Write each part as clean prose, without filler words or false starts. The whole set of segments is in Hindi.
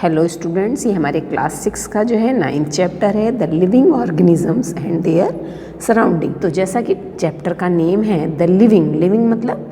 हेलो स्टूडेंट्स, ये हमारे क्लास 6 का जो है 9th चैप्टर है the living organisms and their surrounding. तो जैसा कि चैप्टर का नेम है द लिविंग मतलब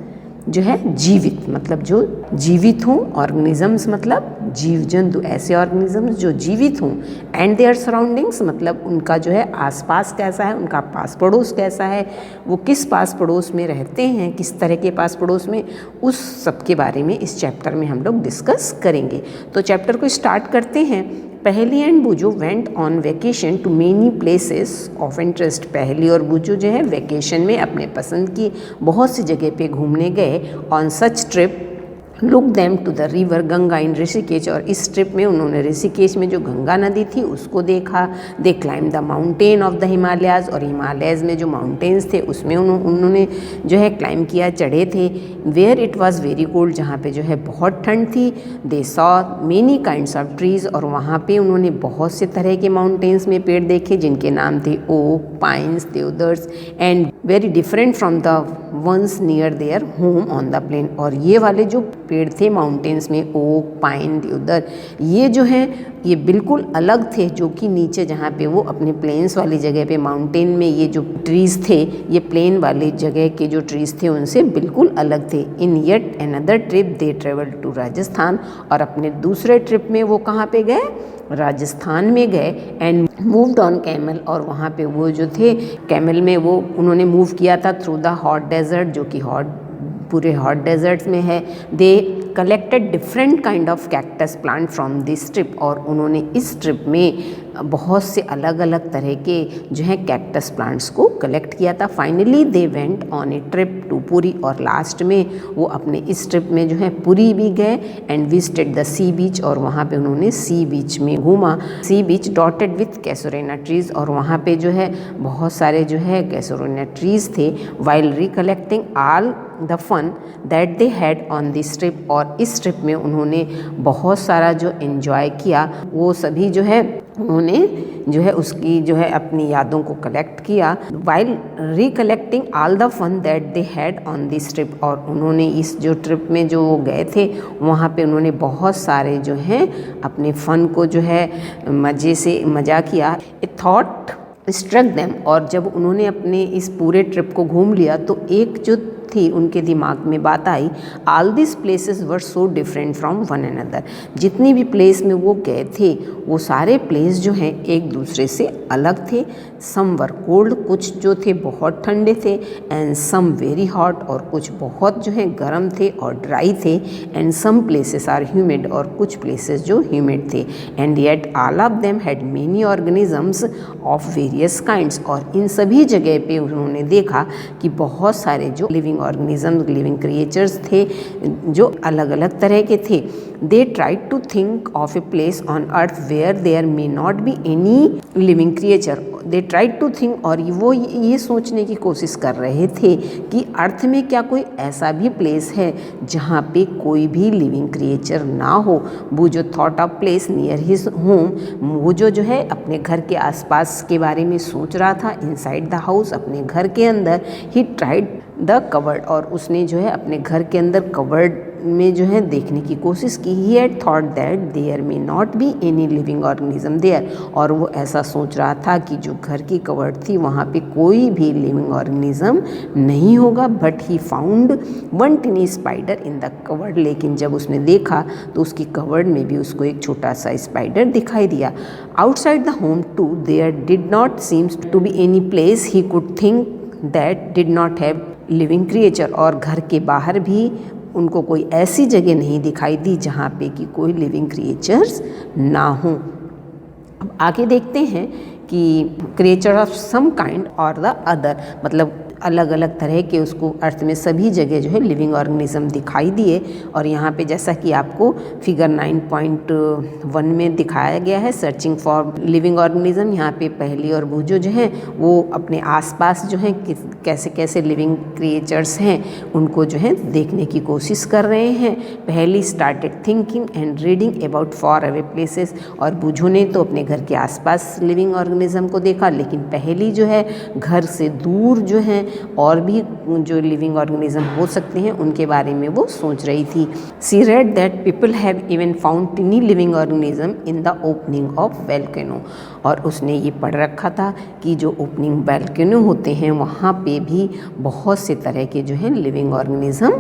जो है जीवित, मतलब जो जीवित हों, ऑर्गेनिजम्स मतलब जीव जंतु, ऐसे ऑर्गेनिजम्स जो जीवित हों, एंड देयर सराउंडिंग्स मतलब उनका जो है आसपास कैसा है, उनका पास पड़ोस कैसा है, वो किस पास पड़ोस में रहते हैं, किस तरह के पास पड़ोस में, उस सब के बारे में इस चैप्टर में हम लोग डिस्कस करेंगे। तो चैप्टर को स्टार्ट करते हैं। Paheli and Boojho went on vacation to many places of interest. Paheli और बूजो जो है वेकेशन में अपने पसंद की बहुत सी जगह पे घूमने गए। On such trip look them to the river Ganga in Rishikesh. और इस ट्रिप में उन्होंने ऋषिकेश में जो गंगा नदी थी उसको देखा। They climb the mountain of the Himalayas. और हिमालयज़ में जो माउंटेन्स थे उसमें उन्होंने जो है क्लाइम किया, चढ़े थे। Where it was very cold, जहाँ पे जो है बहुत ठंड थी। They saw many kinds of trees. और वहाँ पे उन्होंने बहुत से तरह के माउंटेन्स में पेड़ देखे जिनके नाम थे oak, pines, deodars and very different from the ones near their home on the plain. और ये वाले जो पेड़ थे माउंटेन्स में, ओक, पाइन, देवदार, ये जो हैं ये बिल्कुल अलग थे जो कि नीचे जहाँ पे वो अपने प्लेन्स वाली जगह पे माउंटेन में ये जो ट्रीज़ थे, ये प्लेन वाली जगह के जो ट्रीज़ थे उनसे बिल्कुल अलग थे। In yet another trip they travel to Rajasthan. और अपने दूसरे ट्रिप में वो कहाँ पे गए, राजस्थान में गए। And moved on camel. और वहाँ पे वो जो थे कैमल में वो उन्होंने मूव किया था थ्रू द हॉट डेजर्ट, जो कि पूरे हॉट डेजर्ट्स में है। They collected different kind of cactus plant from this trip. और उन्होंने इस ट्रिप में बहुत से अलग अलग तरह के जो है कैक्टस प्लांट्स को कलेक्ट किया था। Finally they went on a trip to Puri. और लास्ट में वो अपने इस ट्रिप में जो है पुरी भी गए and visited the sea beach. और वहाँ पे उन्होंने सी बीच में घूमा। Sea beach dotted with casuarina trees. और वहाँ पे जो है बहुत सारे जो है कैसोरेना ट्रीज़ थे। While recollecting all the fun that they had on this trip. और इस ट्रिप में उन्होंने बहुत सारा जो एंजॉय किया, वो सभी जो है उन्होंने जो है उसकी जो है अपनी यादों को कलेक्ट किया। While recollecting all the fun that they had on this trip. और उन्होंने इस जो ट्रिप में जो वो गए थे वहाँ पे उन्होंने बहुत सारे जो हैं अपने फ़न को जो है मज़ा किया। A thought struck them. और जब उन्होंने अपने इस पूरे ट्रिप को घूम लिया तो एक जो थी उनके दिमाग में बात आई, all this places were so different from one another. जितनी भी प्लेस में वो गए थे वो सारे प्लेस जो हैं एक दूसरे से अलग थे। सम वर कोल्ड, कुछ जो थे बहुत ठंडे थे। एंड सम वेरी हॉट, और कुछ बहुत जो है गर्म थे और ड्राई थे। And some places are humid, और कुछ प्लेसेस जो ह्यूमिड थे। And yet all of them had many organisms of various kinds. और इन सभी जगह पे उन्होंने देखा कि बहुत सारे जो लिविंग ऑर्गेनिजम्स, लिविंग क्रिएचर्स थे जो अलग अलग तरह के थे। They tried to think of a place on earth where there may not be any living creature. They tried to think, और वो ये सोचने की कोशिश कर रहे थे कि अर्थ में क्या कोई ऐसा भी प्लेस है जहाँ पे कोई भी लिविंग क्रिएचर ना हो। वो जो thought of place near his home, वो जो है अपने घर के आसपास के बारे में सोच रहा था। इनसाइड द हाउस, अपने घर के अंदर। ही ट्राइड द कवर्ड, और उसने जो है अपने घर के अंदर कवर्ड में जो है देखने की कोशिश की। He had thought that there may not be any living organism there. और वो ऐसा सोच रहा था कि जो घर की कवर्ड थी वहाँ पे कोई भी लिविंग ऑर्गेनिज्म नहीं होगा। But he found one टिनी spider in the covered. लेकिन जब उसने देखा तो उसकी कवर्ड में भी उसको एक छोटा सा स्पाइडर दिखाई दिया। Outside the home to there did not seems to be any place he could think that did not have living creature. और घर के बाहर भी उनको कोई ऐसी जगह नहीं दिखाई दी जहाँ पे कि कोई लिविंग क्रिएचर्स ना हों। अब आगे देखते हैं कि क्रिएचर ऑफ सम काइंड और द अदर, मतलब अलग अलग तरह के उसको अर्थ में सभी जगह जो है लिविंग ऑर्गेनिज्म दिखाई दिए। और यहाँ पे जैसा कि आपको फिगर 9.1 में दिखाया गया है सर्चिंग फॉर लिविंग ऑर्गेनिज्म, यहाँ पे पहली और बूजो जो हैं वो अपने आसपास जो हैं कैसे कैसे लिविंग क्रिएचर्स हैं उनको जो है देखने की कोशिश कर रहे हैं। पहली started thinking and reading about for away places. और बूजो ने तो अपने घर के आसपास लिविंग ऑर्गेनिज्म को देखा, लेकिन पहली जो है घर से दूर जो है और भी जो लिविंग ऑर्गेनिज्म हो सकते हैं उनके बारे में वो सोच रही थी। She read that people have even found tiny living organism in the opening of volcano, और उसने ये पढ़ रखा था कि जो ओपनिंग वोल्केनो होते हैं वहाँ पे भी बहुत से तरह के जो हैं लिविंग ऑर्गेनिज्म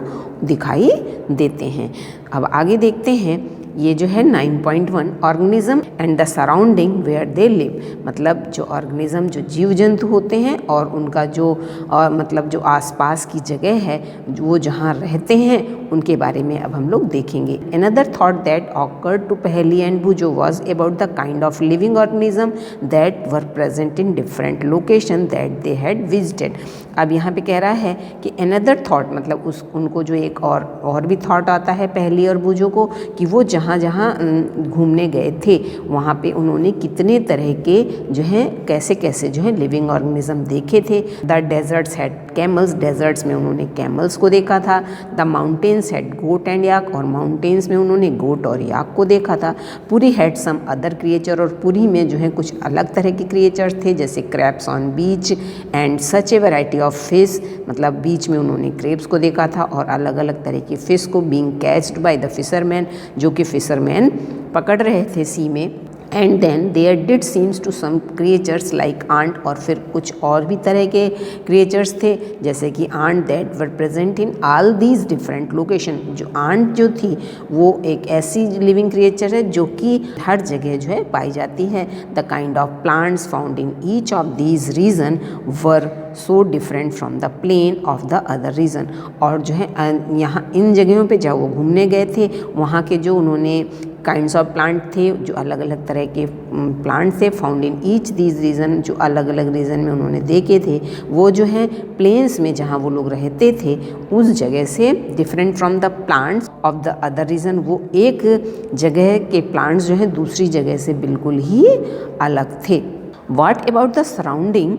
दिखाई देते हैं। अब आगे देखते हैं, ये जो है 9.1 organism and the surrounding where they live, मतलब जो ऑर्गेनिज्म जो जीव जंतु होते हैं और उनका जो मतलब जो आसपास की जगह है वो जहाँ रहते हैं उनके बारे में अब हम लोग देखेंगे। Another thought that occurred to Paheli and Bujho was about the kind of living organism that were present in different location that they had visited. अब यहाँ पे कह रहा है कि अनदर थॉट मतलब उनको जो एक और भी थॉट आता है पहेली और बुजो को कि वो जहाँ जहाँ घूमने गए थे वहाँ पे उन्होंने कितने तरह के जो हैं कैसे कैसे जो है लिविंग ऑर्गेनिज्म देखे थे। The deserts had camels, deserts में उन्होंने कैमल्स को देखा था। The mountains had goat and yak, और माउंटेन्स में उन्होंने गोट और याक को देखा था। Puri had some other creature, और पुरी में जो है कुछ अलग तरह के क्रिएचर्स थे जैसे crabs on beach and such A variety of fish, मतलब बीच में उन्होंने क्रेब्स को देखा था और अलग अलग तरह की फिश को, being caught by the fisherman, जो कि फिशरमैन पकड़ रहे थे सी में। And then there did seems to some creatures like ant, और फिर कुछ और भी तरह के क्रिएचर्स थे जैसे कि ant that were present in all these different location. जो आंट जो थी वो एक ऐसी लिविंग क्रिएचर है जो कि हर जगह जो है पाई जाती है। The kind of plants found in each of these region were so different from the plain of the other region, और जो है यहाँ इन जगहों पे जब वो घूमने गए थे वहाँ के जो उन्होंने काइंड्स ऑफ प्लांट थे, जो अलग अलग तरह के प्लांट थे found in each these region, जो अलग अलग रीजन में उन्होंने देखे थे वो जो है प्लेन्स में जहाँ वो लोग रहते थे उस जगह से different from the plants of the other region, वो एक जगह के प्लांट्स जो हैं दूसरी जगह से बिल्कुल ही अलग थे। What about the surrounding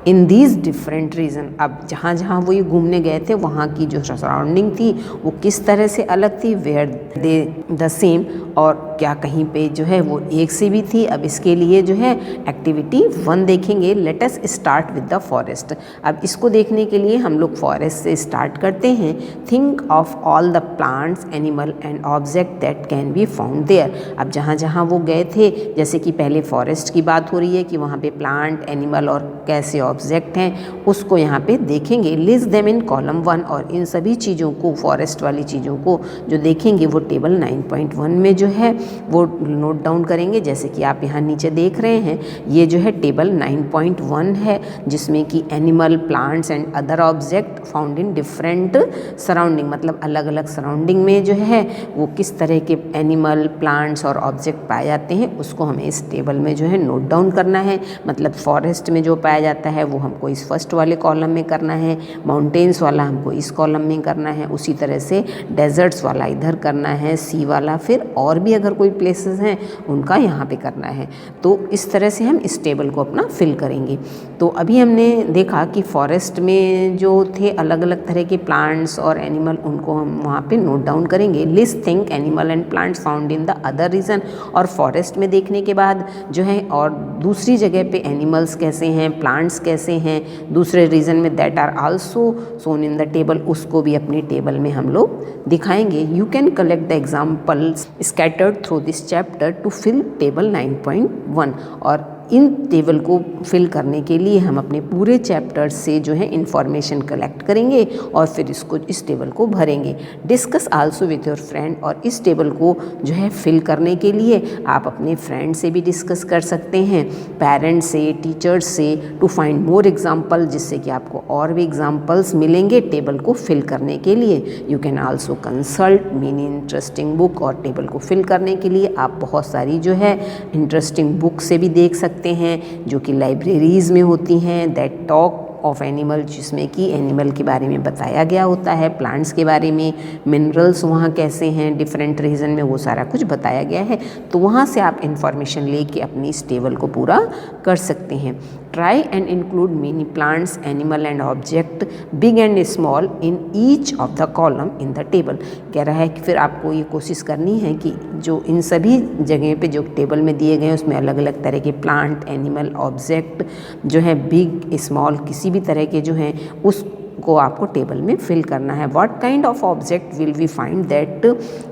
in these different region, अब जहाँ जहाँ वो ये घूमने गए थे वहाँ की जो सराउंडिंग थी वो किस तरह से अलग थी, वेयर दे द सेम, और क्या कहीं पे जो है वो एक से भी थी। अब इसके लिए जो है एक्टिविटी 1 देखेंगे। Let us start with the forest. अब इसको देखने के लिए हम लोग फॉरेस्ट से स्टार्ट करते हैं। Think of all the plants, animal and object that can be found there. अब जहाँ जहाँ वो गए थे, जैसे कि पहले फॉरेस्ट की बात हो रही है कि वहाँ पे प्लांट, एनिमल और कैसे ऑब्जेक्ट हैं उसको यहाँ पे देखेंगे। लिस्ट देम इन कॉलम 1, और इन सभी चीज़ों को, फॉरेस्ट वाली चीज़ों को जो देखेंगे वो टेबल 9.1 में जो है वो नोट डाउन करेंगे। जैसे कि आप यहाँ नीचे देख रहे हैं, ये जो है टेबल 9.1 है जिसमें कि animal, plants and other object found in different surrounding, मतलब अलग अलग सराउंडिंग में जो है वो किस तरह के एनिमल, प्लांट्स और ऑब्जेक्ट पाए जाते हैं उसको हमें इस टेबल में जो है नोट डाउन करना है। मतलब फॉरेस्ट में जो पाया जाता है वो हमको इस फर्स्ट वाले कॉलम में करना है, माउंटेन्स वाला हमको इस कॉलम में करना है, उसी तरह से डेजर्ट्स वाला इधर करना है, सी वाला फिर और भी अगर कोई प्लेसेस हैं उनका यहाँ पे करना है। तो इस तरह से हम इस टेबल को अपना फिल करेंगे। तो अभी हमने देखा कि फॉरेस्ट में जो थे अलग अलग तरह के प्लांट्स और एनिमल, उनको हम वहाँ पे नोट डाउन करेंगे। List think animal and plants found in the other region, और फॉरेस्ट में देखने के बाद जो है और दूसरी जगह पे एनिमल्स कैसे हैं, प्लांट्स कैसे हैं दूसरे रीजन में, that are also shown in the table, उसको भी अपनी टेबल में हम लोग दिखाएंगे। You can collect the examples scattered through this chapter to fill table 9.1, और इन टेबल को फिल करने के लिए हम अपने पूरे चैप्टर से जो है इंफॉर्मेशन कलेक्ट करेंगे और फिर इसको इस टेबल को भरेंगे। Discuss also with your friend, और इस टेबल को जो है फिल करने के लिए आप अपने फ्रेंड से भी डिस्कस कर सकते हैं, पेरेंट्स से, टीचर्स से, टू फाइंड मोर एग्जाम्पल, जिससे कि आपको और भी एग्जाम्पल्स मिलेंगे टेबल को फिल करने के लिए। You can also consult many interesting book, और टेबल को फिल करने के लिए आप बहुत सारी जो है इंटरेस्टिंग बुक से भी देख सकते हैं जो कि लाइब्रेरीज़ में होती हैं। दैट टॉक ऑफ एनिमल, जिसमें कि एनिमल के बारे में बताया गया होता है, प्लांट्स के बारे में, मिनरल्स वहाँ कैसे हैं डिफरेंट रीजन में, वो सारा कुछ बताया गया है। तो वहाँ से आप इंफॉर्मेशन लेके अपनी इस टेबल को पूरा कर सकते हैं। Try and include many plants, animal and object big and small in each of the column in the table. कह रहा है कि फिर आपको ये कोशिश करनी है कि जो इन सभी जगह पे जो टेबल में दिए गए हैं उसमें अलग अलग तरह के प्लांट, एनिमल, ऑब्जेक्ट जो है बिग स्मॉल किसी भी तरह के जो हैं उसको आपको टेबल में फिल करना है। What kind of object will we find that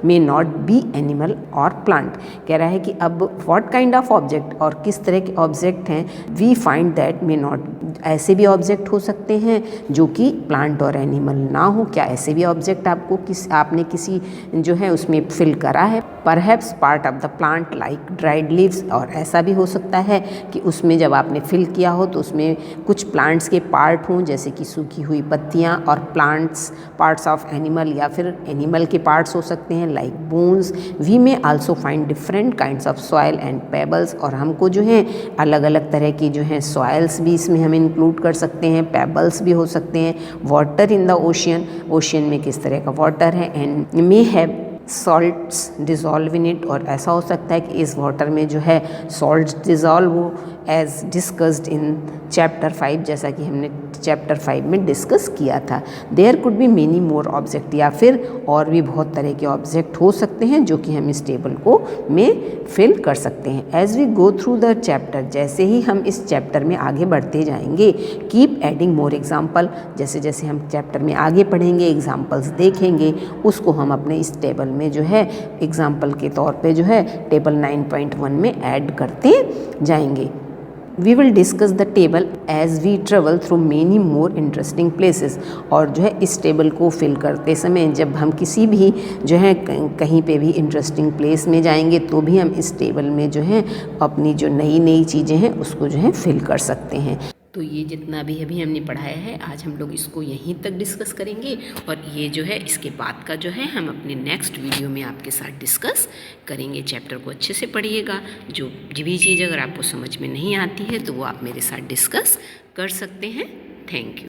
may not be animal और प्लांट। कह रहा है कि अब व्हाट काइंड ऑफ ऑब्जेक्ट और किस तरह के ऑब्जेक्ट हैं we find that may not, ऐसे भी ऑब्जेक्ट हो सकते हैं जो कि प्लांट और एनिमल ना हो। क्या ऐसे भी ऑब्जेक्ट आपने किसी जो है उसमें फिल करा है? Perhaps part of the plant like dried leaves, और ऐसा भी हो सकता है कि उसमें जब आपने फिल किया हो तो उसमें कुछ प्लांट्स के पार्ट हों जैसे कि सूखी हुई पत्तियां, और पार्ट्स ऑफ एनिमल या फिर एनिमल के पार्ट्स हो सकते हैं like bones. We may also find different kinds of soil and pebbles, और हमको जो है अलग अलग तरह की जो है सॉयल्स भी इसमें हम इंक्लूड कर सकते हैं, पेबल्स भी हो सकते हैं। Water in the ocean, ocean में किस तरह का वाटर है, and may have salts dissolve in it, और ऐसा हो सकता है कि इस वाटर में जो है सॉल्ट्स डिज़ोल्व हो एज डिस्कस्ड इन चैप्टर 5, जैसा कि हमने चैप्टर 5 में डिस्कस किया था। There could be many more object, या फिर और भी बहुत तरह के ऑब्जेक्ट हो सकते हैं जो कि हम इस टेबल को में फिल कर सकते हैं। As we go through the chapter, जैसे ही हम इस चैप्टर में आगे बढ़ते जाएंगे, कीप एडिंग मोर एग्जाम्पल, जैसे जैसे हम चैप्टर में आगे पढ़ेंगे एग्जाम्पल्स देखेंगे उसको हम अपने इस टेबल में जो है एग्जाम्पल के तौर पे जो है टेबल 9.1 में ऐड करते जाएंगे। We will discuss the table as we travel through many more interesting places, और जो है इस टेबल को फिल करते समय जब हम किसी भी जो है कहीं पे भी इंटरेस्टिंग प्लेस में जाएंगे तो भी हम इस टेबल में जो है अपनी जो नई नई चीज़ें हैं उसको जो है फिल कर सकते हैं। तो ये जितना भी अभी हमने पढ़ाया है आज हम लोग इसको यहीं तक डिस्कस करेंगे, और ये जो है इसके बाद का जो है हम अपने नेक्स्ट वीडियो में आपके साथ डिस्कस करेंगे। चैप्टर को अच्छे से पढ़िएगा, जो भी चीज़ अगर आपको समझ में नहीं आती है तो वो आप मेरे साथ डिस्कस कर सकते हैं। Thank you.